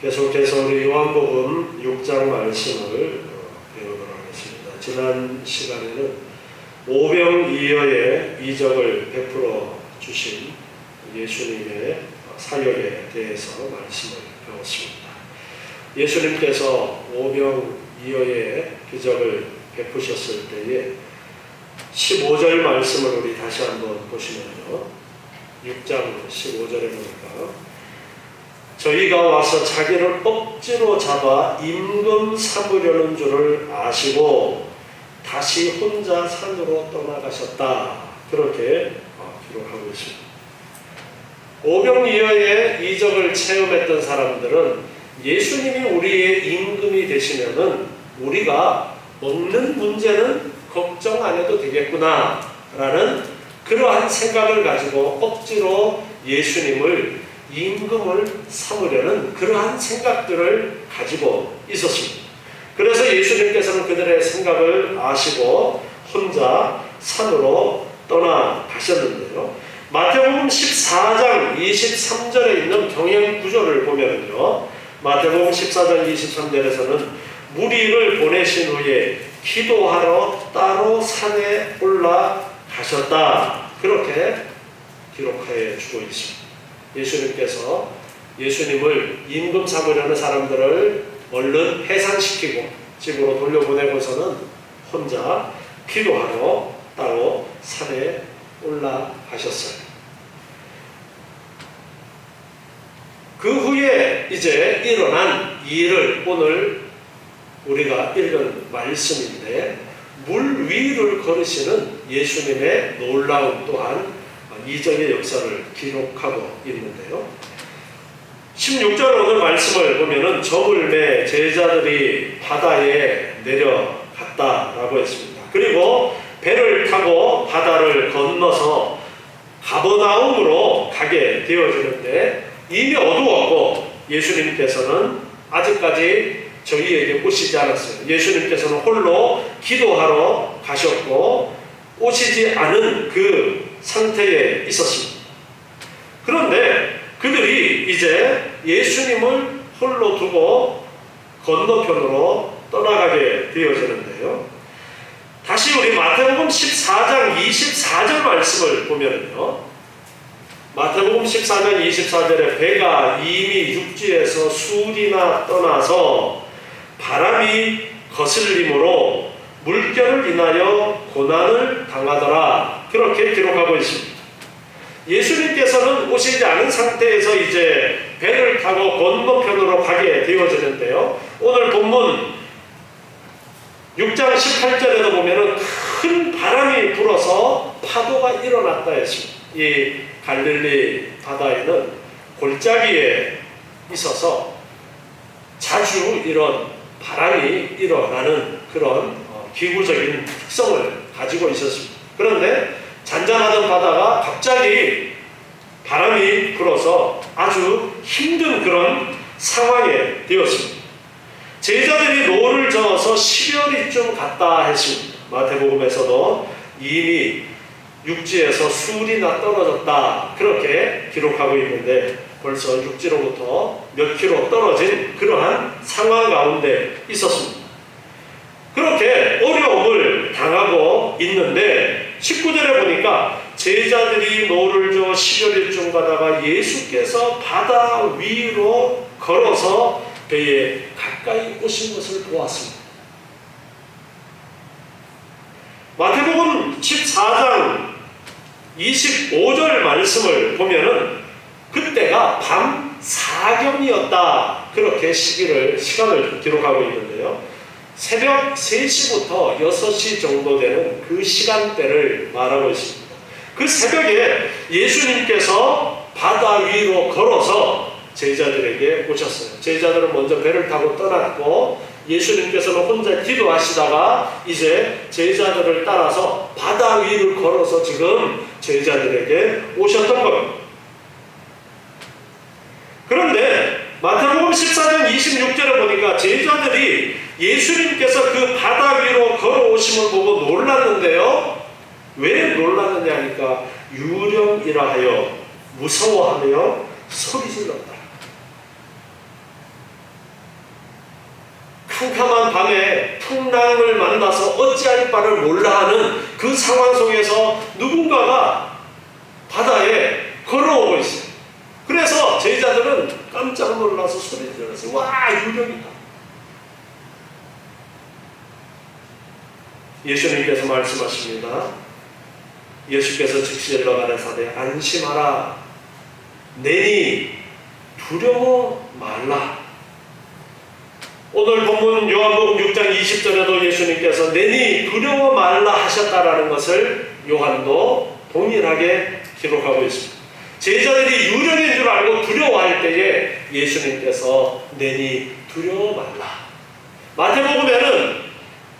계속해서 우리 요한복음 6장 말씀을 배우도록 하겠습니다. 지난 시간에는 오병이어의 이적을 베풀어 주신 예수님의 사역에 대해서 말씀을 배웠습니다. 예수님께서 오병이어의 기적을 베푸셨을 때에 15절 말씀을 우리 다시 한번 보시면요. 6장 15절에 보니까 저희가 와서 자기를 억지로 잡아 임금 삼으려는 줄을 아시고 다시 혼자 산으로 떠나가셨다. 그렇게 기록하고 있습니다. 오병이어의 이적을 체험했던 사람들은 예수님이 우리의 임금이 되시면은 우리가 먹는 문제는 걱정 안 해도 되겠구나 라는 그러한 생각을 가지고 억지로 예수님을 임금을 삼으려는 그러한 생각들을 가지고 있었습니다. 그래서 예수님께서는 그들의 생각을 아시고 혼자 산으로 떠나가셨는데요. 마태복음 14장 23절에 있는 병행 구조를 보면요. 마태복음 14장 23절에서는 무리를 보내신 후에 기도하러 따로 산에 올라가셨다. 그렇게 기록하여 주고 있습니다. 예수님께서 예수님을 임금 삼으려는 사람들을 얼른 해산시키고 집으로 돌려보내고서는 혼자 기도하러 따로 산에 올라가셨어요. 그 후에 이제 일어난 일을 오늘 우리가 읽은 말씀인데 물 위를 걸으시는 예수님의 놀라운 또한 이적의 역사를 기록하고 있는데요. 16절 오늘 말씀을 보면은 저물매 제자들이 바다에 내려갔다라고 했습니다. 그리고 배를 타고 바다를 건너서 가버나움으로 가게 되어지는데 이미 어두웠고 예수님께서는 아직까지 저희에게 오시지 않았어요. 예수님께서는 홀로 기도하러 가셨고 오시지 않은 그 상태에 있었습니다. 그런데 그들이 이제 예수님을 홀로 두고 건너편으로 떠나가게 되어지는데요. 다시 우리 마태복음 14장 24절 말씀을 보면요. 마태복음 14장 24절에 배가 이미 육지에서 수리나 떠나서 바람이 거슬림으로 물결을 인하여 고난을 당하더라. 그렇게 기록하고 있습니다. 예수님께서는 오시지 않은 상태에서 이제 배를 타고 건너편으로 가게 되어지는데요. 오늘 본문 6장 18절에도 보면은 큰 바람이 불어서 파도가 일어났다 했습니다. 이 갈릴리 바다에는 골짜기에 있어서 자주 이런 바람이 일어나는 그런 기구적인 특성을 가지고 있었습니다. 그런데 잔잔하던 바다가 갑자기 바람이 불어서 아주 힘든 그런 상황에 되었습니다. 제자들이 노를 저어서 10여리쯤 갔다 했습니다. 마태복음에서도 이미 육지에서 수리나 떨어졌다 그렇게 기록하고 있는데 벌써 육지로부터 몇 킬로 떨어진 그러한 상황 가운데 있었습니다. 그렇게 어려움을 당하고 있는데 19절에 보니까 제자들이 노를 저어 10여리쯤 가다가 예수께서 바다 위로 걸어서 배에 가까이 오신 것을 보았습니다. 마태복음 14장 25절 말씀을 보면은 그때가 밤 4경이었다 그렇게 시간을 기록하고 있는데요. 새벽 3시부터 6시 정도 되는 그 시간대를 말하고 있습니다. 그 새벽에 예수님께서 바다 위로 걸어서 제자들에게 오셨어요. 제자들은 먼저 배를 타고 떠났고 예수님께서는 혼자 기도하시다가 이제 제자들을 따라서 바다 위를 걸어서 지금 제자들에게 오셨던 겁니다. 그런데 마태복음 14장 26절에 보니까 제자들이 예수님께서 그 바다 위로 걸어오심을 보고 놀랐는데요. 왜 놀랐느냐 하니까 유령이라 하여 무서워하며 소리 질렀다. 캄캄한 밤에 풍랑을 만나서 어찌할 바를 몰라 하는 그 상황 속에서 누군가가 바다에 걸어오고 있어요. 그래서 제자들은 깜짝 놀라서 소리 질렀어요. 와, 유령이다. 예수님께서 말씀하십니다. 예수께서 즉시 일러 가라사대 안심하라. 내니 두려워 말라. 오늘 본문 요한복음 6장 20절에도 예수님께서 내니 두려워 말라 하셨다라는 것을 요한도 동일하게 기록하고 있습니다. 제자들이 유령인 줄 알고 두려워할 때에 예수님께서 내니 두려워 말라. 마태복음에는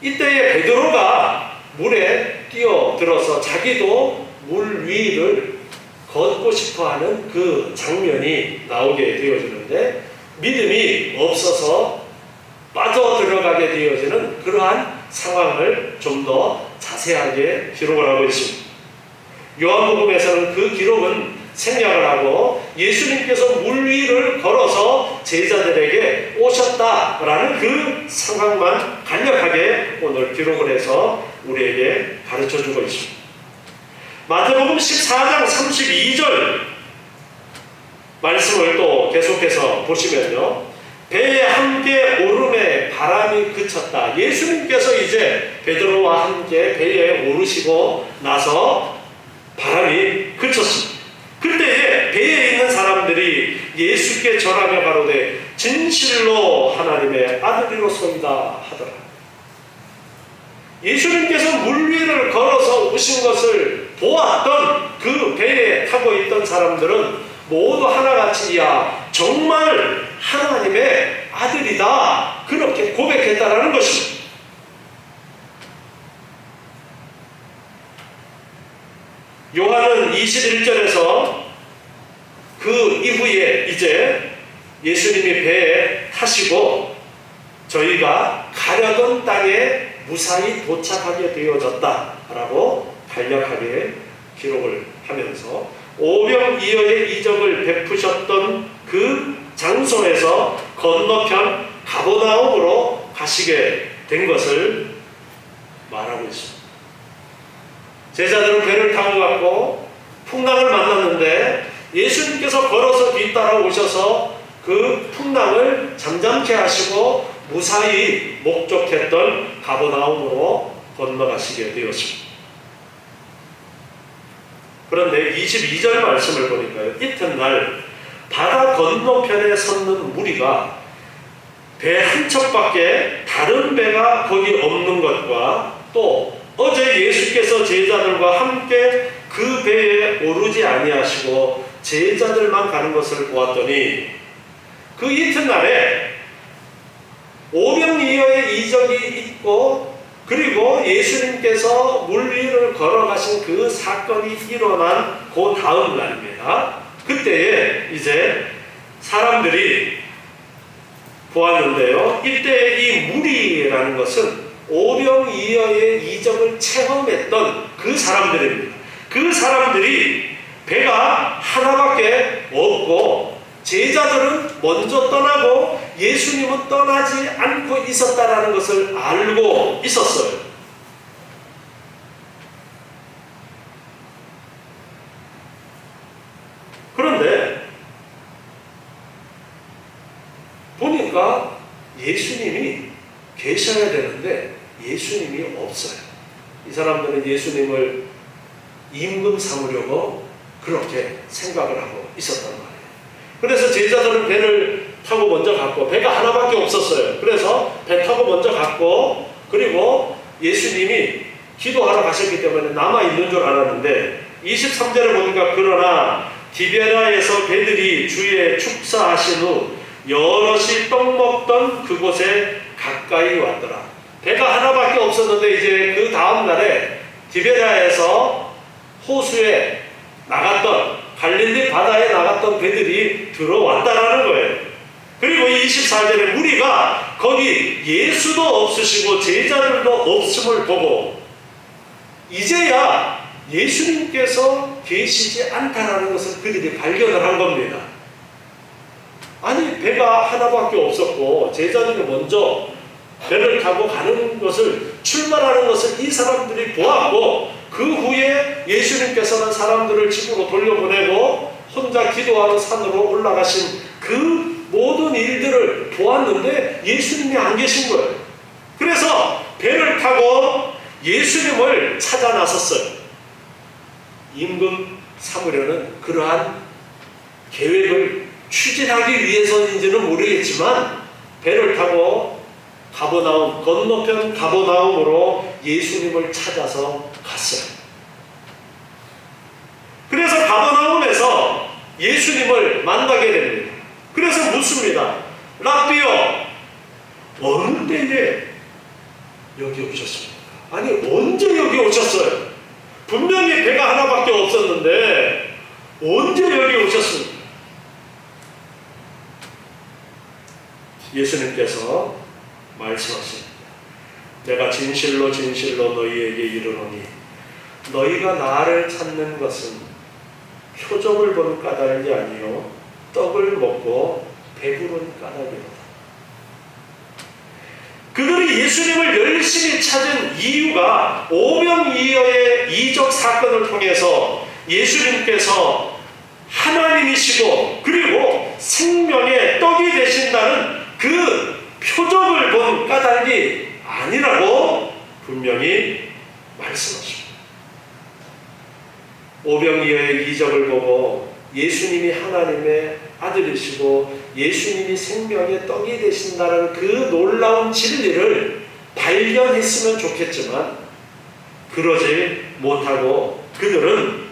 이때에 베드로가 물에 뛰어들어서 자기도 물 위를 걷고 싶어하는 그 장면이 나오게 되어지는데 믿음이 없어서 빠져들어가게 되어지는 그러한 상황을 좀 더 자세하게 기록을 하고 있습니다. 요한복음에서는 그 기록은 생략을 하고 예수님께서 물 위를 걸어서 제자들에게 오셨다라는 그 상황만 간략하게 오늘 기록을 해서 우리에게 가르쳐주고 있습니다. 마태복음 14장 32절 말씀을 또 계속해서 보시면요, 배에 함께 오름에 바람이 그쳤다. 예수님께서 이제 베드로와 함께 배에 오르시고 나서 바람이 그쳤습니다. 그때에 배에 있는 사람들이 예수께 절하며 가로되 진실로 하나님의 아들이로소이다 하더라. 예수님께서 물 위를 걸어서 오신 것을 보았던 그 배에 타고 있던 사람들은 모두 하나같이 야 정말 하나님의 아들이다 그렇게 고백했다라는 것입니다. 요한은 21절에서 그 이후에 이제 예수님이 배에 타시고 저희가 가려던 땅에 무사히 도착하게 되어졌다라고 간략하게 기록을 하면서 오병이어의 이적을 베푸셨던 그 장소에서 건너편 가버나움으로 가시게 된 것을 말하고 있습니다. 제자들은 배를 타고 갔고 풍랑을 만났는데 예수님께서 걸어서 뒤따라 오셔서 그 풍랑을 잠잠케 하시고 무사히 목적했던 가버나움으로 건너가시게 되었습니다. 그런데 22절 말씀을 보니까요, 이튿날 바다 건너편에 섰는 무리가 배 한 척밖에 다른 배가 거기 없는 것과 또 어제 예수께서 제자들과 함께 그 배에 오르지 아니하시고 제자들만 가는 것을 보았더니 그 이튿날에 오병이어의 이적이 있고 그리고 예수님께서 물 위를 걸어가신 그 사건이 일어난 그 다음 날입니다. 그때에 이제 사람들이 보았는데요, 이때 이 무리라는 것은 오병이어의 이적을 체험했던 그 사람들입니다. 그 사람들이 배가 하나밖에 없고 제자들은 먼저 떠나고 예수님은 떠나지 않고 있었다라는 것을 알고 있었어요. 그런데 보니까 예수님이 계셔야 되는데 예수님이 없어요. 이 사람들은 예수님을 임금 삼으려고 그렇게 생각을 하고 있었단 말이에요. 그래서 제자들은 배를 타고 먼저 갔고 배가 하나밖에 없었어요. 그래서 배 타고 먼저 갔고 그리고 예수님이 기도하러 가셨기 때문에 남아있는 줄 알았는데 23절에 보니까 그러나 디베라에서 배들이 주의 축사하신 후 여럿이 떡 먹던 그곳에 가까이 왔더라. 배가 하나밖에 없었는데 이제 그 다음 날에 디베라에서 호수에 나갔던 갈릴리 바다에 나갔던 배들이 들어왔다라는 거예요. 그리고 24절에 무리가 거기 예수도 없으시고 제자들도 없음을 보고 이제야 예수님께서 계시지 않다라는 것을 그들이 발견을 한 겁니다. 아니 배가 하나밖에 없었고 제자들이 먼저 배를 타고 가는 것을, 출발하는 것을 이 사람들이 보았고, 그 후에 예수님께서는 사람들을 집으로 돌려보내고 혼자 기도하는 산으로 올라가신 그 모든 일들을 보았는데 예수님이 안 계신 거예요. 그래서 배를 타고 예수님을 찾아 나섰어요. 임금 사무려는 그러한 계획을 추진하기 위해서인지는 모르겠지만 배를 타고 가버나움, 건너편 가버나움으로 예수님을 찾아서 갔어요. 그래서 가버나움에서 예수님을 만나게 됩니다. 그래서 묻습니다. 라비요, 어느 때에 여기 오셨습니까? 아니, 언제 여기 오셨어요? 분명히 배가 하나밖에 없었는데 언제 여기 오셨습니까? 예수님께서 말씀하십니다. 내가 진실로 진실로 너희에게 이르노니 너희가 나를 찾는 것은 표적을 본 까닭이 아니요 떡을 먹고 배부른 까닭이로다. 그들이 예수님을 열심히 찾은 이유가 오병이어의 이적 사건을 통해서 예수님께서 하나님이시고 그리고 생명의 떡이 되신다는 그 표적을 본 까닭이 아니라고 분명히 말씀하십니다. 오병이어의 이적을 보고 예수님이 하나님의 아들이시고 예수님이 생명의 떡이 되신다는 그 놀라운 진리를 발견했으면 좋겠지만 그러지 못하고 그들은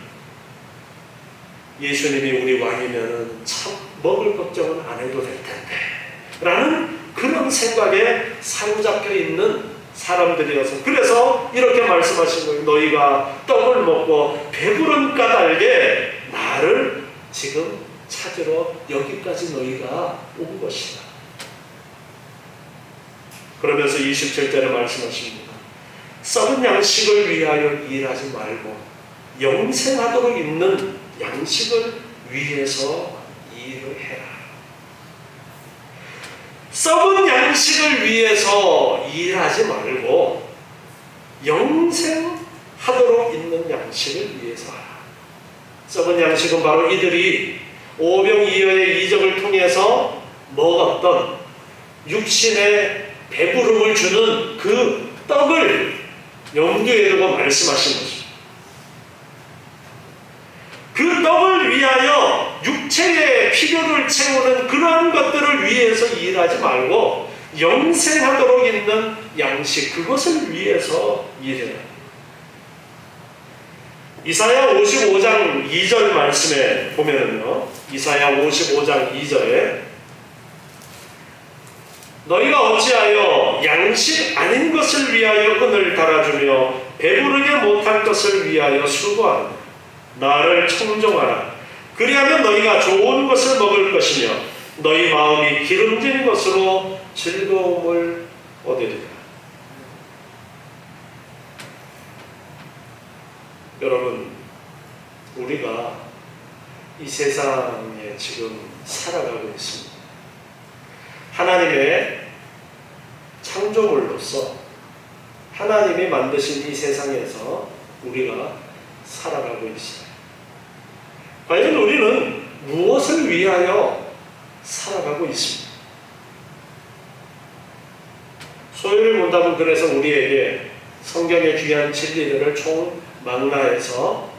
예수님이 우리 왕이면 참 먹을 걱정은 안 해도 될 텐데 라는 그런 생각에 사로잡혀 있는 사람들이어서 그래서 이렇게 말씀하신 거예요. 너희가 떡을 먹고 배부른 까닭에 나를 지금 찾으러 여기까지 너희가 온 것이다. 그러면서 27절에 말씀하십니다. 썩은 양식을 위하여 일하지 말고 영생하도록 있는 양식을 위해서 일을 해라. 썩은 양식을 위해서 일하지 말고 영생하도록 있는 양식을 위해서 하라. 썩은 양식은 바로 이들이 오병이어의 이적을 통해서 먹었던 육신의 배부름을 주는 그 떡을 염두에 두고 말씀하신 것입니다. 그 떡을 위하여 육체의 필요를 채우는 그러한 것들을 위해서 일하지 말고 영생하도록 있는 양식, 그것을 위해서 일해라. 이사야 55장 2절 말씀에 보면은요, 이사야 55장 2절에 너희가 어찌하여 양식 아닌 것을 위하여 은을 달아주며 배부르게 못할 것을 위하여 수고하느냐. 나를 청종하라. 그리하면 너희가 좋은 것을 먹을 것이며 너희 마음이 기름진 것으로 즐거움을 얻으리라. 여러분, 우리가 이 세상에 지금 살아가고 있습니다. 하나님의 창조물로서 하나님이 만드신 이 세상에서 우리가 살아가고 있어요. 과연 우리는 무엇을 위하여 살아가고 있습니다? 소유를 본다면 그래서 우리에게 성경의 귀한 진리들을 총망라해서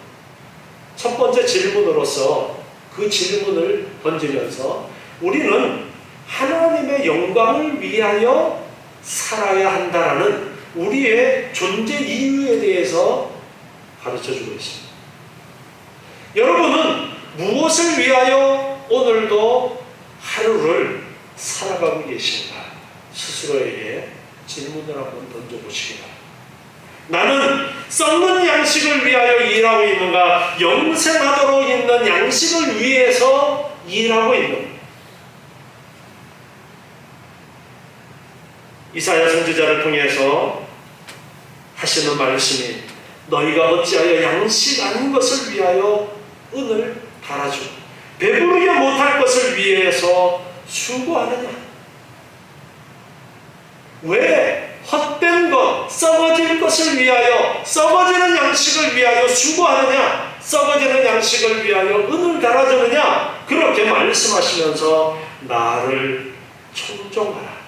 첫 번째 질문으로서 그 질문을 던지면서 우리는 하나님의 영광을 위하여 살아야 한다라는 우리의 존재 이유에 대해서 가르쳐주고 있습니다. 여러분은 무엇을 위하여 오늘도 하루를 살아가고 계신가? 스스로에게 질문을 한번 던져보시기 바랍니다. 나는 썩는 양식을 위하여 일하고 있는가? 영생하도록 있는 양식을 위해서 일하고 있는가? 이사야 선지자를 통해서 하시는 말씀이 너희가 어찌하여 양식 아닌 것을 위하여 은을 달아주고 배부르게 못할 것을 위해서 수고하느냐. 왜 헛된 것, 썩어질 것을 위하여, 썩어지는 양식을 위하여 수고하느냐? 썩어지는 양식을 위하여 은을 달아주느냐? 그렇게 말씀하시면서 나를 청종하라.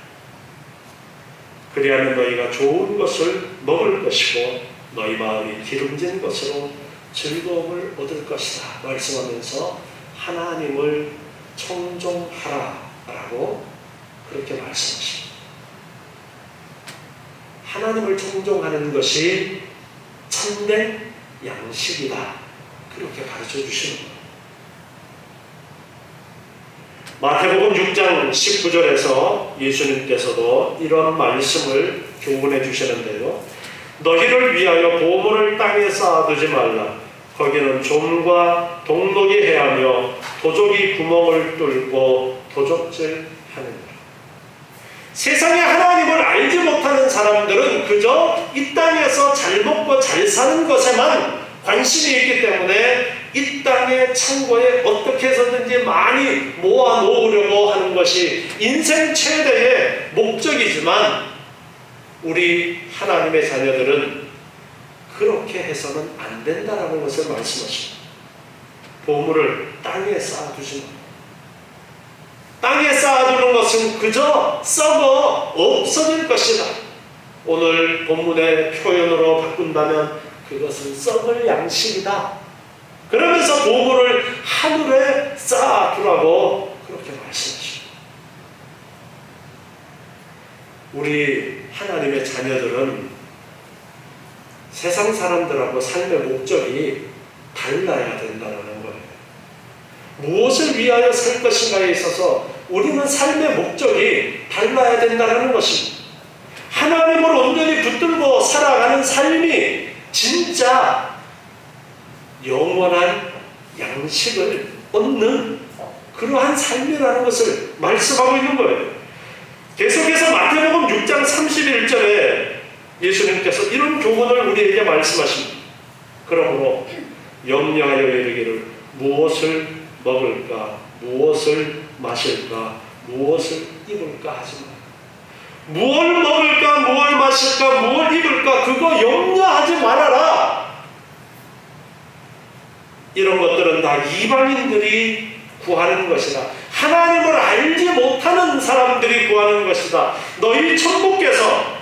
그리하면 너희가 좋은 것을 먹을 것이고 너희 마음이 기름진 것으로 즐거움을 얻을 것이다. 말씀하면서 하나님을 청종하라 라고 그렇게 말씀하십니다. 하나님을 청종하는 것이 참된 양식이다. 그렇게 가르쳐 주시는 거예요. 마태복음 6장 19절에서 예수님께서도 이런 말씀을 교훈해 주시는데요. 너희를 위하여 보물을 땅에 쌓아두지 말라. 거기는 좀과 동록이 해하며 도적이 구멍을 뚫고 도적질하느니라. 세상에 하나님을 알지 못하는 사람들은 그저 이 땅에서 잘 먹고 잘 사는 것에만 관심이 있기 때문에 이 땅의 창고에 어떻게 해서든지 많이 모아 놓으려고 하는 것이 인생 최대의 목적이지만 우리 하나님의 자녀들은 그렇게 해서는 안 된다라는 것을 말씀하십니다. 보물을 땅에 쌓아두지 마. 땅에 쌓아두는 것은 그저 썩어 없어질 것이다. 오늘 본문의 표현으로 바꾼다면 그것은 썩을 양식이다. 그러면서 보물을 하늘에 쌓아두라고 그렇게 말씀하십니다. 우리 하나님의 자녀들은 세상 사람들하고 삶의 목적이 달라야 된다는 거예요. 무엇을 위하여 살 것인가에 있어서 우리는 삶의 목적이 달라야 된다는 것입니다. 하나님을 온전히 붙들고 살아가는 삶이 진짜 영원한 양식을 얻는 그러한 삶이라는 것을 말씀하고 있는 거예요. 계속해서 마태복음 6장 31절에 예수님께서 이런 교훈을 우리에게 말씀하십니다. 그러므로 염려하여 이르기를 무엇을 먹을까, 무엇을 마실까, 무엇을 입을까 하지 마. 무엇을 먹을까, 무엇을 마실까, 무엇을 입을까 그거 염려하지 말아라. 이런 것들은 다 이방인들이 구하는 것이다. 하나님을 알지 못하는 사람들이 구하는 것이다. 너희 천부께서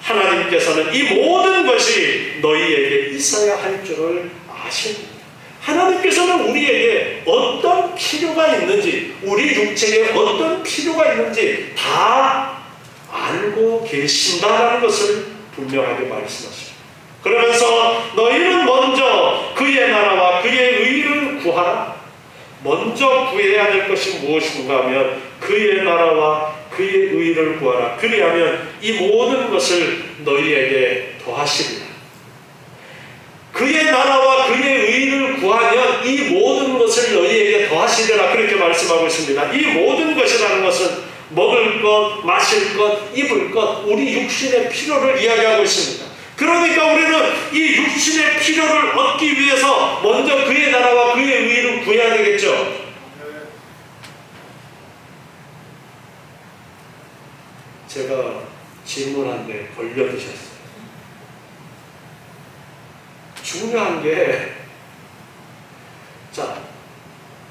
하나님께서는 이 모든 것이 너희에게 있어야 할 줄을 아십니다. 하나님께서는 우리에게 어떤 필요가 있는지, 우리 육체에 어떤 필요가 있는지 다 알고 계신다는 것을 분명하게 말씀하십니다. 그러면서 너희는 먼저 그의 나라와 그의 의를 구하라. 먼저 구해야 될 것이 무엇인가 하면 그의 나라와 그의 의를 구하라. 그리하면 이 모든 것을 너희에게 더하시리라. 그의 나라와 그의 의를 구하면 이 모든 것을 너희에게 더하시리라. 그렇게 말씀하고 있습니다. 이 모든 것이라는 것은 먹을 것, 마실 것, 입을 것, 우리 육신의 필요를 이야기하고 있습니다. 그러니까 우리는 이 육신의 필요를 얻기 위해서 먼저 그의 나라와 그의 의를 구해야 되겠죠. 제가 질문한데 걸려드셨어요. 중요한 게, 자,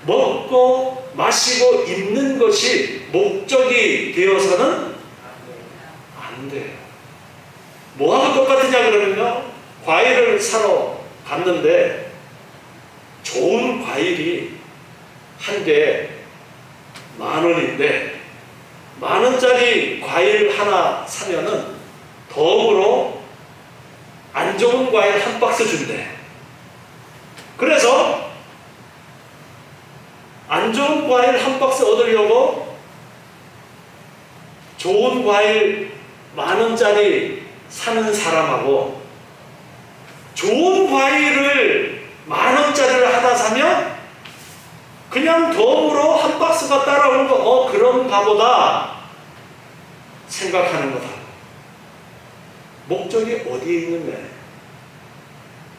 먹고 마시고 입는 것이 목적이 되어서는 안 돼요. 뭐하고 똑같으냐 그러면요, 과일을 사러 갔는데 좋은 과일이 한 개 10,000원인데 10,000원짜리 과일 하나 사면은 덤으로 안 좋은 과일 한 박스 준대. 그래서 안 좋은 과일 한 박스 얻으려고 좋은 과일 10,000원짜리 사는 사람하고 좋은 과일을 10,000원짜리를 하나 사면 그냥 덤으로 한 박스가 따라오는 거, 그런가 보다 생각하는 거다. 목적이 어디에 있는 거야?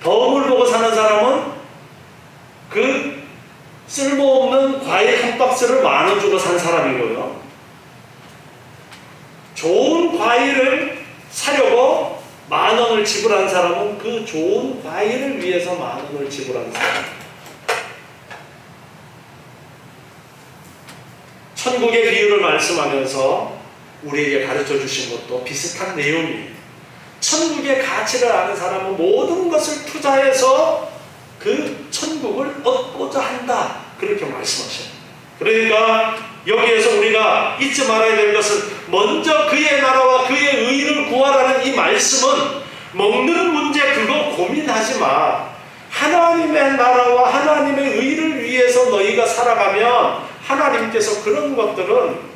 덤을 보고 사는 사람은 그 쓸모없는 과일 한 박스를 10,000원 주고 산 사람이고요. 좋은 좋은 과일을 사려고 10,000원을 지불한 사람은 그 좋은 과일을 위해서 10,000원을 지불한 사람. 천국의 비유를 말씀하면서 우리에게 가르쳐 주신 것도 비슷한 내용이에요. 천국의 가치를 아는 사람은 모든 것을 투자해서 그 천국을 얻고자 한다. 그렇게 말씀하셔요. 그러니까 여기에서 우리가 잊지 말아야 될 것은 먼저 그의 나라와 그의 의를 구하라는 이 말씀은 먹는 문제 그거 고민하지 마. 하나님의 나라와 하나님의 의를 위해서 너희가 살아가면 하나님께서 그런 것들은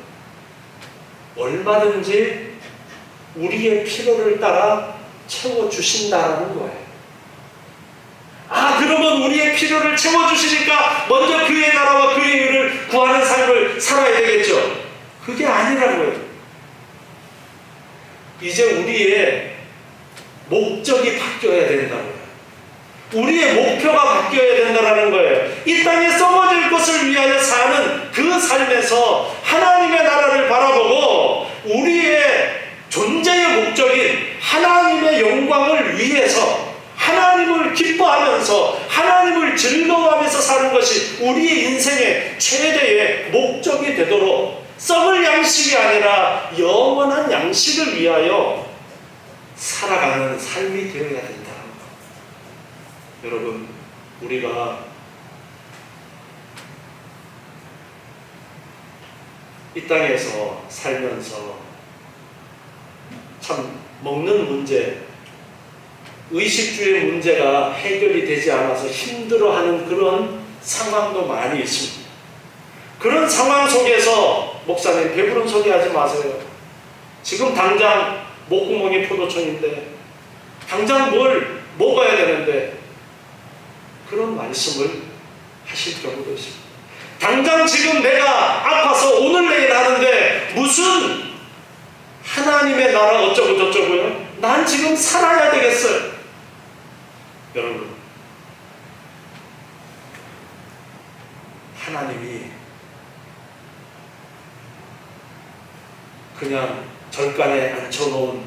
얼마든지 우리의 필요를 따라 채워주신다는 거예요. 아, 그러면 우리의 필요를 채워주시니까 먼저 그의 나라와 그의 의를 구하는 삶을 살아야 되겠죠. 그게 아니라고요. 이제 우리의 목적이 바뀌어야 된다고요. 우리의 목표가 바뀌어야 된다는 거예요. 이 땅에 썩어질 것을 위하여 사는 그 삶에서 하나님의 나라를 바라보고 우리의 존재의 목적인 하나님의 영광을 위해서 하나님을 기뻐하면서 하나님을 즐거워하면서 사는 것이 우리의 인생의 최대의 목적이 되도록 썩을 양식이 아니라 영원한 양식을 위하여 살아가는 삶이 되어야 된다. 여러분, 우리가 이 땅에서 살면서 참 먹는 문제, 의식주의 문제가 해결이 되지 않아서 힘들어하는 그런 상황도 많이 있습니다. 그런 상황 속에서 목사님 배부른 소리 하지 마세요. 지금 당장 목구멍이 포도청인데 당장 뭘 먹어야 되는데 그런 말씀을 하실 경우도 있습니다. 당장 지금 내가 아파서 오늘 내일 하는데 무슨 하나님의 나라 어쩌고 저쩌고요? 난 지금 살아야 되겠어요. 여러분, 하나님이 그냥 절간에 앉혀놓은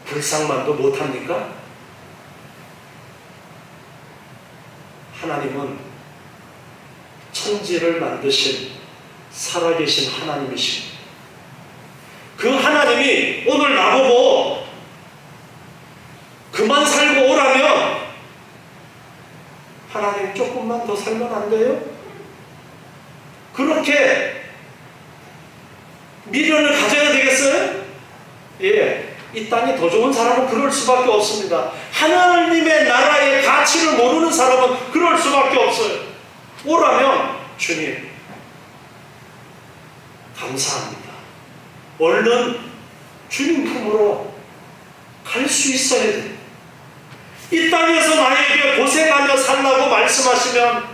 불상만도 못합니까? 하나님은 천지를 만드신 살아계신 하나님이십니다. 그 하나님이 오늘 나보고 그만 살고 오라면 하나님 조금만 더 살면 안 돼요? 그렇게 미련을 가져야 되겠어요? 예, 이 땅이 더 좋은 사람은 그럴 수밖에 없습니다. 하나님의 나라의 가치를 모르는 사람은 그럴 수밖에 없어요. 오라면 주님 감사합니다. 얼른 주님 품으로 갈 수 있어야 돼요. 이 땅에서 나에게 고생하며 살라고 말씀하시면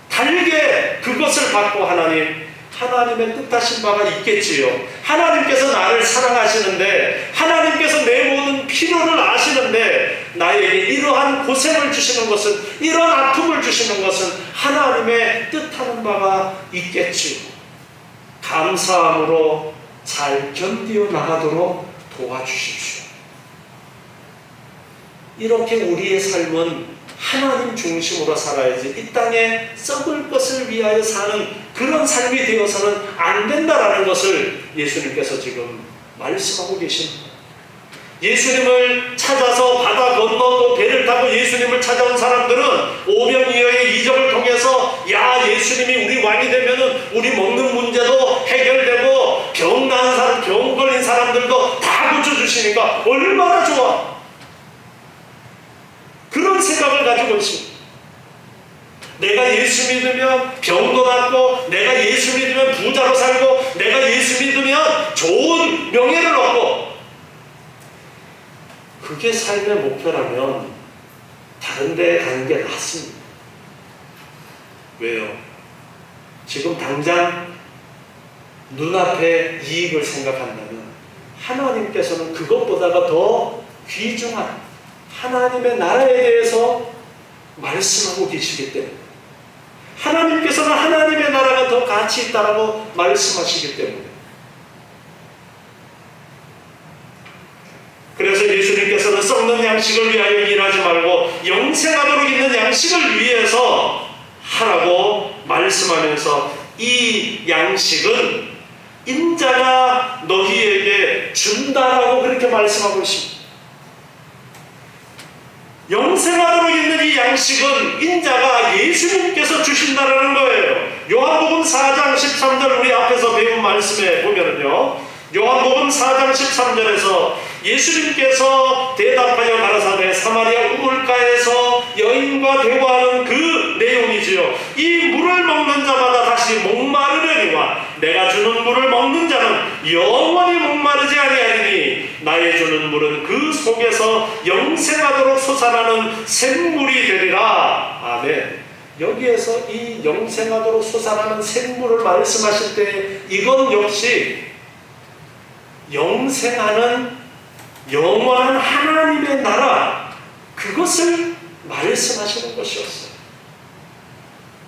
달게 그것을 받고 하나님의 뜻하신 바가 있겠지요. 하나님께서 나를 사랑하시는데 하나님께서 내 모든 필요를 아시는데 나에게 이러한 고생을 주시는 것은 이런 아픔을 주시는 것은 하나님의 뜻하는 바가 있겠지요. 감사함으로 잘 견디어 나가도록 도와주십시오. 이렇게 우리의 삶은 하나님 중심으로 살아야지 이 땅에 썩을 것을 위하여 사는 그런 삶이 되어서는 안 된다라는 것을 예수님께서 지금 말씀하고 계십니다. 예수님을 찾아서 바다 건너 또 배를 타고 예수님을 찾아온 사람들은 오병이어의 이적을 통해서 야, 예수님이 우리 왕이 되면은 우리 먹는 문제도 해결되고 병 나은 사람, 병 걸린 사람들도 다 고쳐주시니까 얼마나 좋아. 그런 생각을 가지고 있습니다. 내가 예수 믿으면 병도 낫고 내가 예수 믿으면 부자로 살고 내가 예수 믿으면 좋은 명예를 얻고 그게 삶의 목표라면 다른 데 가는 게 낫습니다. 왜요? 지금 당장 눈앞의 이익을 생각한다면 하나님께서는 그것보다가 더 귀중한 하나님의 나라에 대해서 말씀하고 계시기 때문에 하나님께서는 하나님의 나라가 더 가치 있다라고 말씀하시기 때문에 썩는 양식을 위하여 일하지 말고 영생하도록 있는 양식을 위해서 하라고 말씀하면서 이 양식은 인자가 너희에게 준다라고 그렇게 말씀하고 있습니다. 영생하도록 있는 이 양식은 인자가 예수님께서 주신다라는 거예요. 요한복음 4장 13절 우리 앞에서 배운 말씀에 보면은요, 요한복음 4장 13절에서 예수님께서 대답하여 가라사대 사마리아 우물가에서 여인과 대화하는 그 내용이지요. 이 물을 먹는 자마다 다시 목마르려니와 내가 주는 물을 먹는 자는 영원히 목마르지 아니하리니 나의 주는 물은 그 속에서 영생하도록 솟아나는 샘물이 되리라. 아멘. 여기에서 이 영생하도록 솟아나는 샘물을 말씀하실 때 이건 역시 영생하는 영원한 하나님의 나라, 그것을 말씀하시는 것이었어요.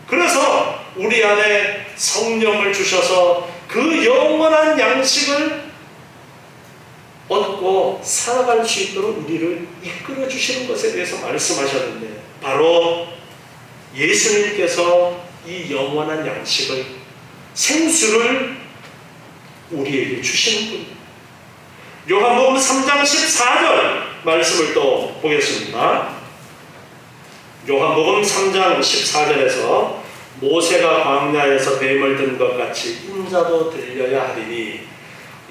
그래서 우리 안에 성령을 주셔서 그 영원한 양식을 얻고 살아갈 수 있도록 우리를 이끌어 주시는 것에 대해서 말씀하셨는데, 바로 예수님께서 이 영원한 양식을, 생수를 우리에게 주시는 분입니다. 요한복음 3장 14절 말씀을 또 보겠습니다. 요한복음 3장 14절에서 모세가 광야에서 뱀을 든 것 같이 인자도 들려야 하리니,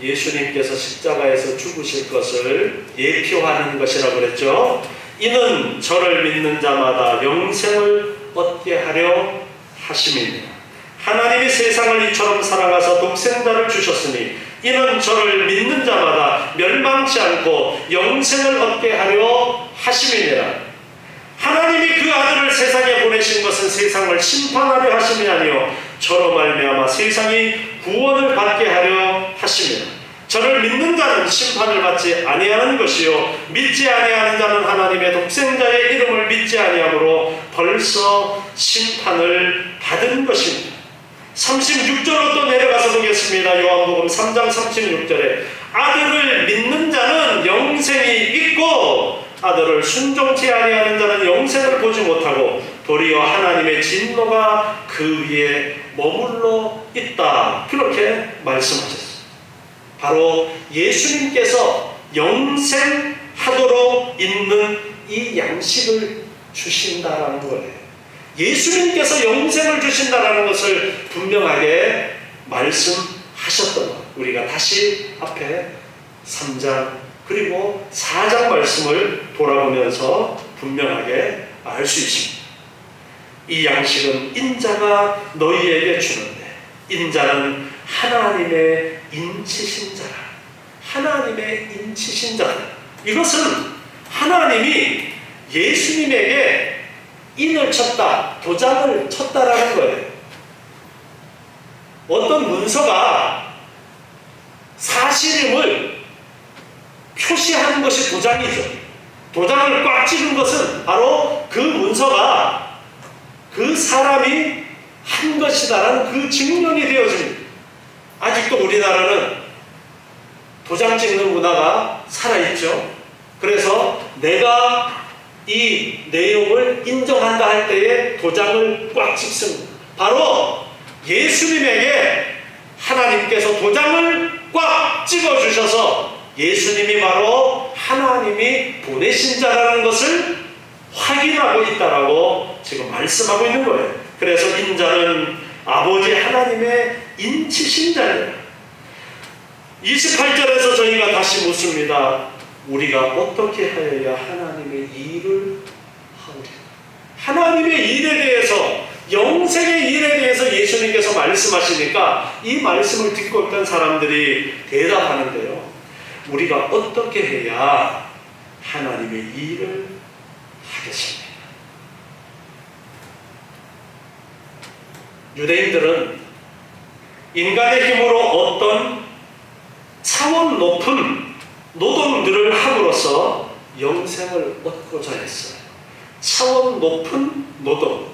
예수님께서 십자가에서 죽으실 것을 예표하는 것이라고 그랬죠. 이는 저를 믿는 자마다 영생을 얻게 하려 하심이니라. 하나님이 세상을 이처럼 사랑하사 독생자를 주셨으니 이는 저를 믿는 자마다 멸망치 않고 영생을 얻게 하려 하심이니라. 하나님이 그 아들을 세상에 보내신 것은 세상을 심판하려 하심이 아니요 저로 말미암아 세상이 구원을 받게 하려 하심이라. 저를 믿는 자는 심판을 받지 아니하는 것이요 믿지 아니하는 자는 하나님의 독생자의 이름을 믿지 아니하므로 벌써 심판을 받은 것입니다. 36절로 또 내려가서 보겠습니다. 요한복음 3장 36절에 아들을 믿는 자는 영생이 있고 아들을 순종치 아니하는 자는 영생을 보지 못하고 도리어 하나님의 진노가 그 위에 머물러 있다. 그렇게 말씀하셨습니다. 바로 예수님께서 영생하도록 있는 이 양식을 주신다라는 거예요. 예수님께서 영생을 주신다라는 것을 분명하게 말씀하셨던 것. 우리가 다시 앞에 3장 그리고 4장 말씀을 돌아보면서 분명하게 알 수 있습니다. 이 양식은 인자가 너희에게 주는데, 인자는 하나님의 인치신 자라. 하나님의 인치신 자라. 이것은 하나님이 예수님에게 인을 쳤다, 도장을 쳤다라는 거예요. 어떤 문서가 사실임을 표시하는 것이 도장이죠. 도장을 꽉 찍은 것은 바로 그 문서가 그 사람이 한 것이다라는 그 증명이 되어집니다. 아직도 우리나라는 도장 찍는 문화가 살아있죠. 그래서 내가 이 내용을 인정한다 할 때에 도장을 꽉 찍습니다. 바로 예수님에게 하나님께서 도장을 꽉 찍어주셔서 예수님이 바로 하나님이 보내신 자라는 것을 확인하고 있다라고 지금 말씀하고 있는 거예요. 그래서 인자는 아버지 하나님의 인치신 자예요. 28절에서 저희가 다시 묻습니다. 우리가 어떻게 하여야 하나님의 일을 하오리까? 하나님의 일에 대해서, 영생의 일에 대해서 예수님께서 말씀하시니까 이 말씀을 듣고 있던 사람들이 대답하는데요. 우리가 어떻게 해야 하나님의 일을 하겠습니까? 유대인들은 인간의 힘으로 어떤 차원 높은 노동들을 함으로써 영생을 얻고자 했어요. 차원 높은 노동.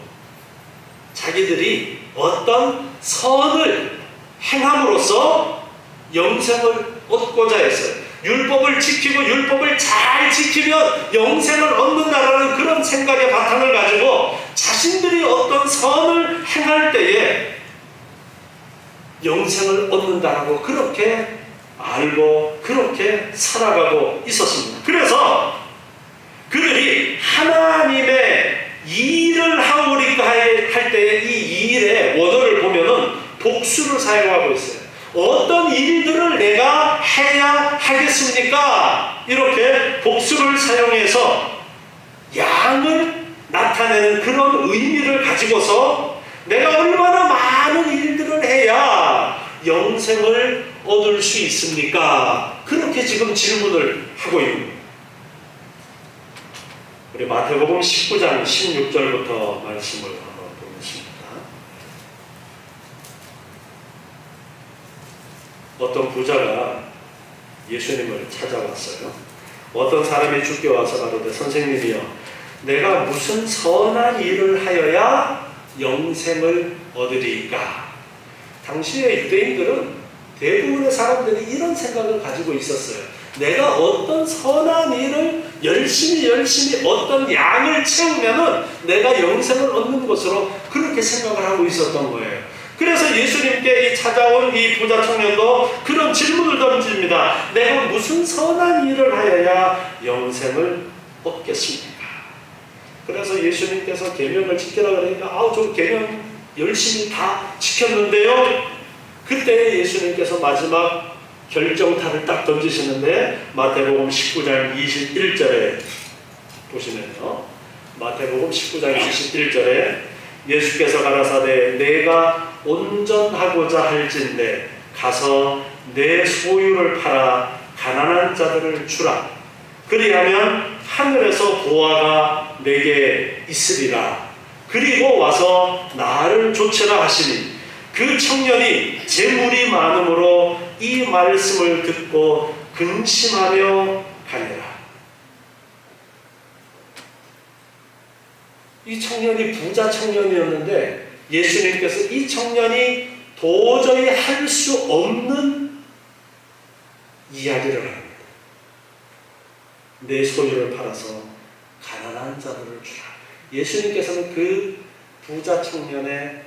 자기들이 어떤 선을 행함으로써 영생을 얻고자 했어요. 율법을 지키고 율법을 잘 지키면 영생을 얻는다라는 그런 생각의 바탕을 가지고 자신들이 어떤 선을 행할 때에 영생을 얻는다라고 그렇게 알고 그렇게 살아가고 있었습니다. 그래서 그들이 하나님의 일을 하오리까 할 때에 이 일의 원어를 보면은 복수를 사용하고 있어요. 어떤 일들을 내가 해야 하겠습니까? 이렇게 복수를 사용해서 양을 나타내는 그런 의미를 가지고서 내가 얼마나 많은 일들을 해야 영생을 얻을 수 있습니까? 그렇게 지금 질문을 하고 있는 거예요. 우리 마태복음 19장 16절부터 말씀을 한번 보겠습니다. 어떤 부자가 예수님을 찾아왔어요. 어떤 사람이 주께 와서 가로되 선생님이여 내가 무슨 선한 일을 하여야 영생을 얻으리까? 당시의 유대인들은 대부분의 사람들이 이런 생각을 가지고 있었어요. 내가 어떤 선한 일을 열심히 어떤 양을 채우면은 내가 영생을 얻는 것으로 그렇게 생각을 하고 있었던 거예요. 그래서 예수님께 찾아온 이 부자 청년도 그런 질문을 던집니다. 내가 무슨 선한 일을 하여야 영생을 얻겠습니까? 그래서 예수님께서 계명을 지키라 그러니까 저 계명 열심히 다 지켰는데요. 그때 예수님께서 마지막 결정타를 딱 던지시는데 마태복음 19장 21절에 보시면요. 마태복음 19장 21절에 예수께서 가라사대 내가 온전하고자 할진대 가서 내 소유를 팔아 가난한 자들을 주라. 그리하면 하늘에서 보화가 내게 있으리라. 그리고 와서 나를 좇으라 하시니 그 청년이 재물이 많음으로 이 말씀을 듣고 근심하며 가니라. 이 청년이 부자 청년이었는데 예수님께서 이 청년이 도저히 할 수 없는 이야기를 합니다. 내 소유를 팔아서 가난한 자들을 주라. 예수님께서는 그 부자 청년의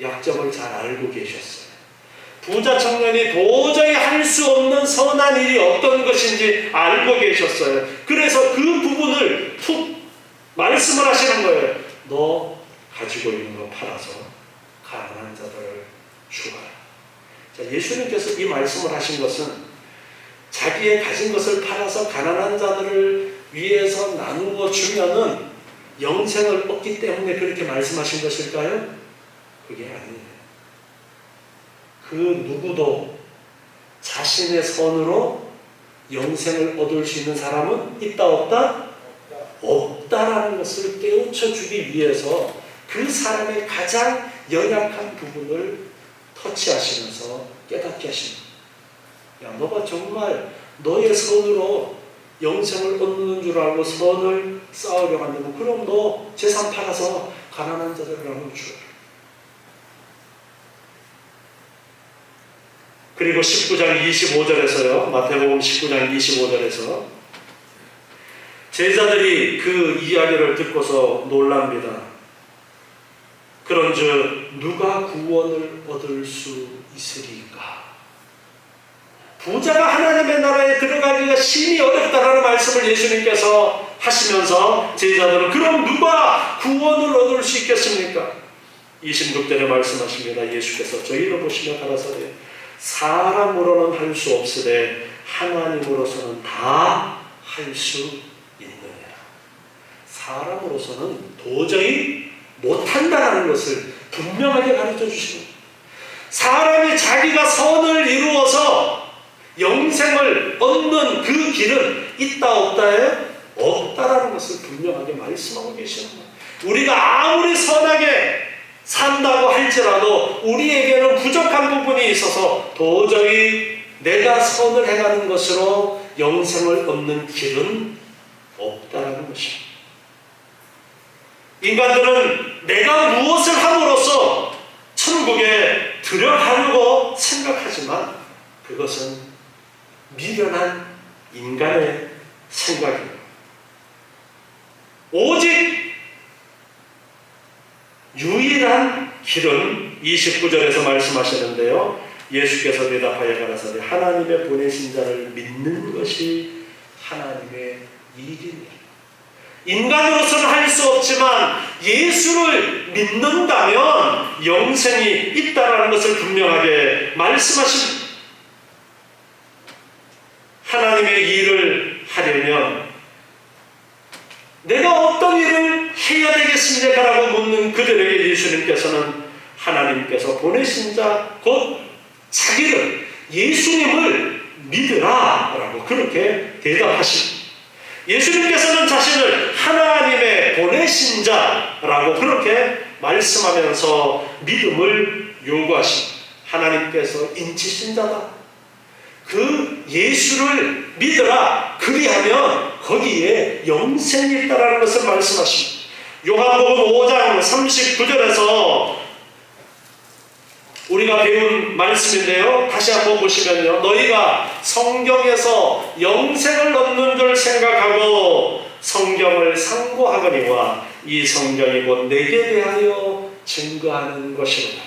약점을 잘 알고 계셨어요. 부자 청년이 도저히 할 수 없는 선한 일이 어떤 것인지 알고 계셨어요. 그래서 그 부분을 툭 말씀을 하시는 거예요. 너 가지고 있는 거 팔아서 가난한 자들을 주어라. 자, 예수님께서 이 말씀을 하신 것은 자기의 가진 것을 팔아서 가난한 자들을 위해서 나누어 주면은 영생을 얻기 때문에 그렇게 말씀하신 것일까요? 그게 아니에요. 그 누구도 자신의 선으로 영생을 얻을 수 있는 사람은 있다 없다? 없다라는 것을 깨우쳐 주기 위해서 그 사람의 가장 연약한 부분을 터치하시면서 깨닫게 하십니다. 야, 너가 정말 너의 선으로 영생을 얻는 줄 알고 선을 쌓으려고 한다면 그럼 너 재산 팔아서 가난한 자들을 한번 주라. 그리고 19장 25절에서요. 마태복음 19장 25절에서 제자들이 그 이야기를 듣고서 놀랍니다. 그런즉 누가 구원을 얻을 수 있으리까? 부자가 하나님의 나라에 들어가기가 심히 어렵다라는 말씀을 예수님께서 하시면서 제자들은 그럼 누가 구원을 얻을 수 있겠습니까? 26절에 말씀하십니다. 예수께서 저희를 보시며 가라사대 사람으로는 할 수 없으되 하나님으로서는 다 할 수 있느니라. 사람으로서는 도저히 못한다는 것을 분명하게 가르쳐 주십니다. 사람이 자기가 선을 이루어서 영생을 얻는 그 길은 있다 없다예요? 없다라는 것을 분명하게 말씀하고 계시는 거예요. 우리가 아무리 선하게 산다고 할지라도 우리에게는 부족한 부분이 있어서 도저히 내가 선을 행하는 것으로 영생을 얻는 길은 없다는 것입니다. 인간들은 내가 무엇을 함으로써 천국에 들어가려고 생각하지만 그것은 미련한 인간의 생각입니다. 오직 유일한 길은 29절에서 말씀하시는데요. 예수께서 대답하여 가라사대 하나님의 보내신 자를 믿는 것이 하나님의 일이니라. 인간으로서는 할 수 없지만 예수를 믿는다면 영생이 있다라는 것을 분명하게 말씀하십니다. 하나님의 일을 하려면 내가 어떤 일을 해야 되겠습니까? 라고 묻는 그들에게 예수님께서는 하나님께서 보내신 자 곧 자기를 예수님을 믿으라 라고 그렇게 대답하십니다. 예수님께서는 자신을 하나님의 보내신 자라고 그렇게 말씀하면서 믿음을 요구하십니다. 하나님께서 인치신 자다. 그 예수를 믿으라. 그리하면 거기에 영생이 있다라는 것을 말씀하십니다. 요한복음 5장 39절에서 우리가 배운 말씀인데요. 다시 한번 보시면요. 너희가 성경에서 영생을 얻는 줄 생각하고 성경을 상고하거니와 이 성경이 곧 내게 대하여 증거하는 것이로다.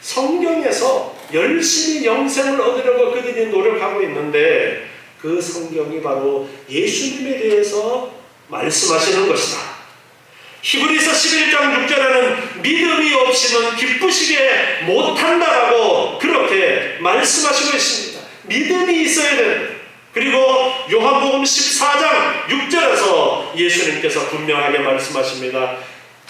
성경에서 열심히 영생을 얻으려고 그들이 노력하고 있는데 그 성경이 바로 예수님에 대해서 말씀하시는 것이다. 히브리서 11장 6절에는 믿음이 없이는 기쁘시게 못한다라고 그렇게 말씀하시고 있습니다. 믿음이 있어야 된다. 그리고 요한복음 14장 6절에서 예수님께서 분명하게 말씀하십니다.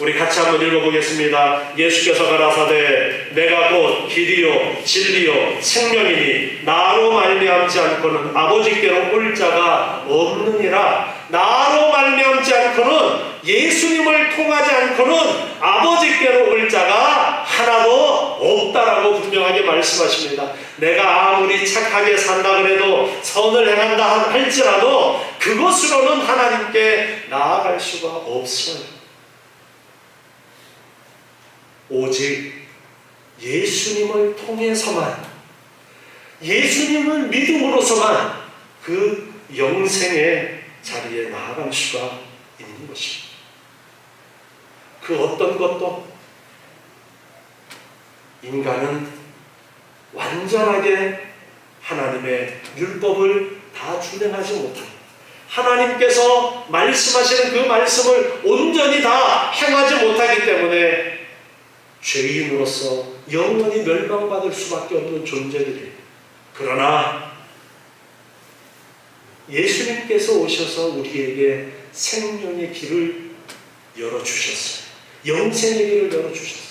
우리 같이 한번 읽어보겠습니다. 예수께서 가라사대 내가 곧 길이요 진리요 생명이니 나로 말미암지 않고는 아버지께로 올 자가 없느니라. 나로 말미암지 않고는 예수님을 통하지 않고는 아버지께로 올 자가 하나도 없다라고 분명하게 말씀하십니다. 내가 아무리 착하게 산다 그래도 선을 행한다 할지라도 그것으로는 하나님께 나아갈 수가 없어요. 오직 예수님을 통해서만, 예수님을 믿음으로서만 그 영생의 자리에 나아갈 수가 있는 것입니다. 그 어떤 것도 인간은 완전하게 하나님의 율법을 다 준행하지 못합니다. 하나님께서 말씀하시는 그 말씀을 온전히 다 행하지 못하기 때문에 죄인으로서 영원히 멸망받을 수밖에 없는 존재들이에요. 그러나 예수님께서 오셔서 우리에게 생명의 길을 열어주셨어요. 영생의 길을 열어주셨어요.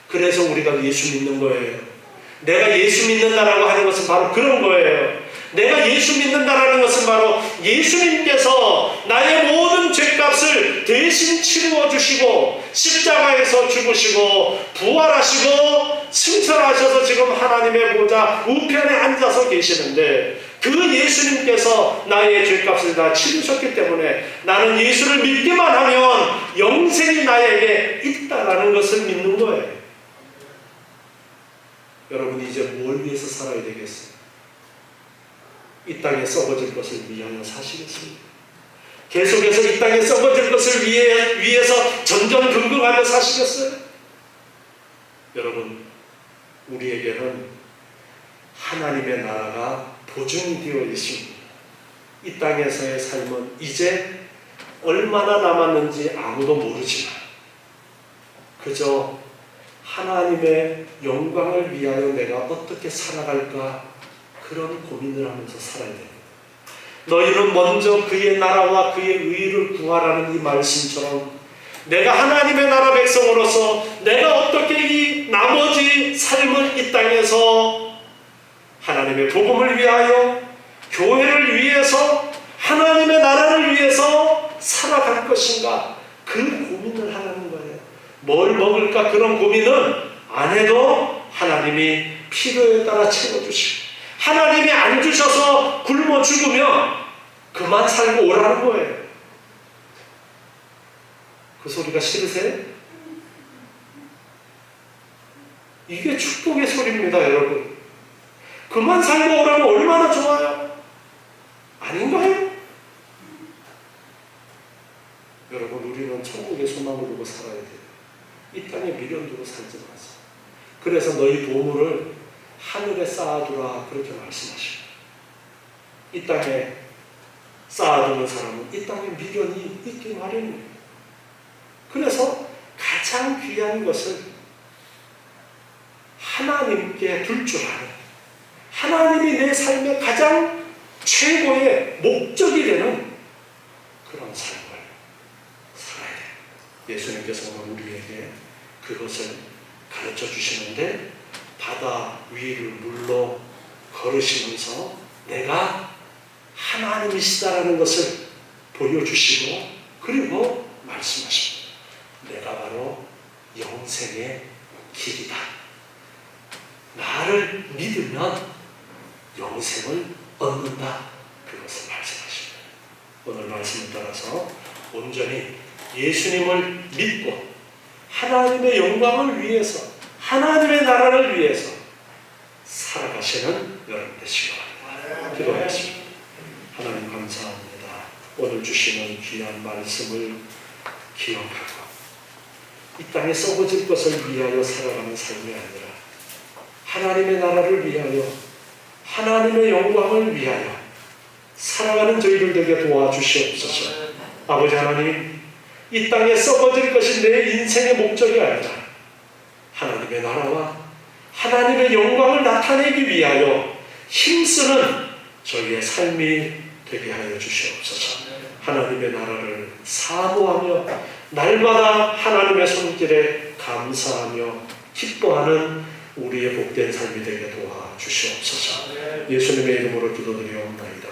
그래서 우리가 예수 믿는 거예요. 내가 예수 믿는다라고 하는 것은 바로 그런 거예요. 내가 예수 믿는다라는 것은 바로 예수님께서 나의 모든 죄값을 대신 치루어 주시고 십자가에서 죽으시고 부활하시고 승천하셔서 지금 하나님의 보좌 우편에 앉아서 계시는데 그 예수님께서 나의 죄값을 다 치르셨기 때문에 나는 예수를 믿기만 하면 영생이 나에게 있다라는 것을 믿는 거예요. 여러분 이제 뭘 위해서 살아야 되겠어요? 이 땅에 썩어질 것을 위하여 사시겠습니까? 계속해서 이 땅에 썩어질 것을 위해서 전전긍긍하며 사시겠어요? 여러분 우리에게는 하나님의 나라가 보증이 되어 있습니다. 이 땅에서의 삶은 이제 얼마나 남았는지 아무도 모르지만 그저 하나님의 영광을 위하여 내가 어떻게 살아갈까 그런 고민을 하면서 살아야 됩니다. 너희는 먼저 그의 나라와 그의 의를 구하라는 이 말씀처럼 내가 하나님의 나라 백성으로서 내가 어떻게 이 나머지 삶을 이 땅에서 하나님의 복음을 위하여 교회를 위해서 하나님의 나라를 위해서 살아갈 것인가 그 고민을 하는 거예요. 뭘 먹을까 그런 고민은 안 해도 하나님이 필요에 따라 채워주시고 하나님이 안 주셔서 굶어 죽으면 그만 살고 오라는 거예요. 그 소리가 싫으세요? 이게 축복의 소리입니다, 여러분. 그만 살고 오라면 얼마나 좋아요? 아닌가요? 두고 살아야 돼요. 이 땅에 미련 두고 살지 마세요. 그래서 너희 보물을 하늘에 쌓아두라 그렇게 말씀하시고, 이 땅에 쌓아두는 사람은 이 땅에 미련이 있기 마련이에요. 그래서 가장 귀한 것을 하나님께 둘 줄 아는, 하나님이 내 삶의 가장 최고의 목적이 되는 그런 삶을 살아야 돼요. 예수님께서 오늘 우리에게 그것을 가르쳐 주시는데, 바다 위를 물러 걸으시면서 내가 하나님이시다라는 것을 보여주시고, 그리고 말씀하십니다. 내가 바로 영생의 길이다. 나를 믿으면 영생을 얻는다. 그것을 말씀하십니다. 오늘 말씀을 따라서 온전히 예수님을 믿고 하나님의 영광을 위해서, 하나님의 나라를 위해서 살아가시는 여러분 되시기 바랍니다. 기도하겠습니다. 하나님 감사합니다. 오늘 주시는 귀한 말씀을 기억하고 이 땅에 썩어질 것을 위하여 살아가는 삶이 아니라 하나님의 나라를 위하여, 하나님의 영광을 위하여 살아가는 저희들 되게 도와주시옵소서. 아버지 하나님, 이 땅에 썩어질 것이 내 인생의 목적이 아니라 하나님의 나라와 하나님의 영광을 나타내기 위하여 힘쓰는 저희의 삶이 되게 하여 주시옵소서. 하나님의 나라를 사모하며 날마다 하나님의 손길에 감사하며 기뻐하는 우리의 복된 삶이 되게 도와주시옵소서. 예수님의 이름으로 기도드리옵나이다.